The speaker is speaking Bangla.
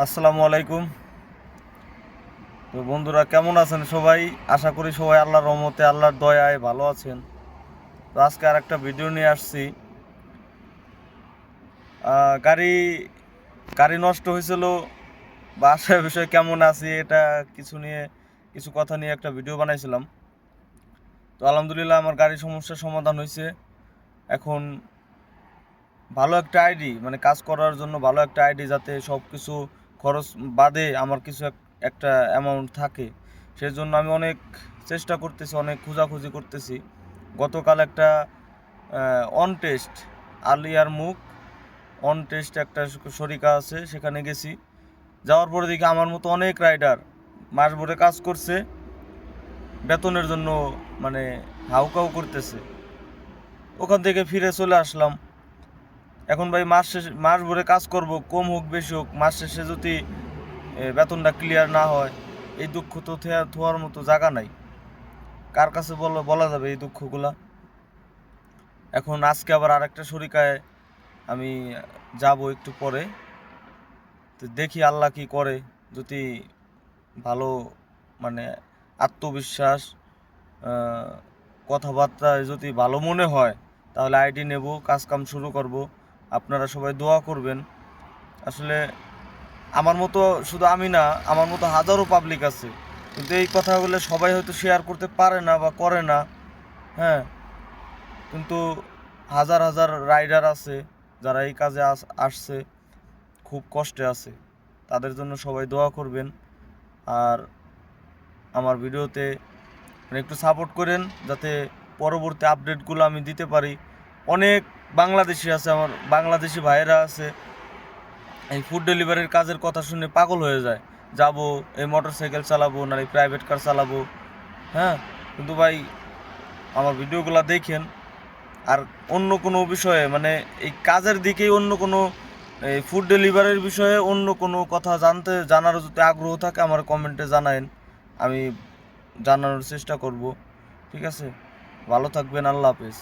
আসসালামু আলাইকুম। তো বন্ধুরা কেমন আছেন সবাই? আশা করি সবাই আল্লাহর রহমতে আল্লাহর দয়ায় ভালো আছেন। তো আজকে আর একটা ভিডিও নিয়ে আসছি। গাড়ি গাড়ি নষ্ট হয়েছিল, বাসায় বিষয়ে কেমন আছি এটা কিছু কথা নিয়ে একটা ভিডিও বানাইছিলাম। তো আলহামদুলিল্লাহ আমার গাড়ির সমস্যার সমাধান হয়েছে। এখন ভালো একটা আইডি, মানে কাজ করার জন্য ভালো একটা আইডি, যাতে সব কিছু খরচ বাদে আমার কিছু একটা অ্যামাউন্ট থাকে, সেজন্য আমি অনেক চেষ্টা করতেছি, অনেক খোঁজাখুঁজি করতেছি। গতকাল একটা অন টেস্ট, আলিয়ার মুখ অন টেস্ট একটা শরিকা আছে, সেখানে গেছি। যাওয়ার পরে দেখি আমার মতো অনেক রাইডার মাস ভরে কাজ করছে, বেতনের জন্য মানে হাউকাউ করতেছে। ওখান থেকে ফিরে চলে আসলাম। এখন ভাই মাস ভরে কাজ করব, কম হোক বেশি হোক, মাস শেষে যদি বেতনটা ক্লিয়ার না হয়, এই দুঃখ তো থোয়ার মতো জায়গা নাই। কার কাছে বলা যাবে এই দুঃখগুলা? এখন আজকে আবার আরেকটা শরিকায় আমি যাব একটু পরে। তো দেখি আল্লাহ কি করে। যদি ভালো, মানে আত্মবিশ্বাস, আহ, কথাবার্তায় যদি ভালো মনে হয়, তাহলে আইডি নেব, কাজ কাম শুরু করব। আপনারা সবাই দোয়া করবেন। আসলে আমার মতো শুধু আমি না, আমার মতো হাজারো পাবলিক আছে, কিন্তু এই কথাগুলো সবাই হয়তো শেয়ার করতে পারে না বা করে না। হ্যাঁ, কিন্তু হাজার হাজার রাইডার আছে যারা এই কাজে আসছে, খুব কষ্টে আছে। তাদের জন্য সবাই দোয়া করবেন। আর আমার ভিডিওতে মানে একটু সাপোর্ট করেন, যাতে পরবর্তী আপডেটগুলো আমি দিতে পারি। অনেক বাংলাদেশি আছে, আমার বাংলাদেশি ভাইয়েরা আছে, এই ফুড ডেলিভারির কাজের কথা শুনে পাগল হয়ে যায়। যাব, এই মোটর সাইকেল চালাবো না এই প্রাইভেট কার চালাবো। হ্যাঁ, কিন্তু ভাই আমার ভিডিওগুলো দেখেন। আর অন্য কোনো বিষয়ে, মানে এই কাজের দিকেই অন্য কোনো, এই ফুড ডেলিভারির বিষয়ে অন্য কোনো কথা জানার যদি আগ্রহ থাকে, আমার কমেন্টে জানায়েন, আমি জানানোর চেষ্টা করব। ঠিক আছে, ভালো থাকবেন, আল্লাহ হাফেজ।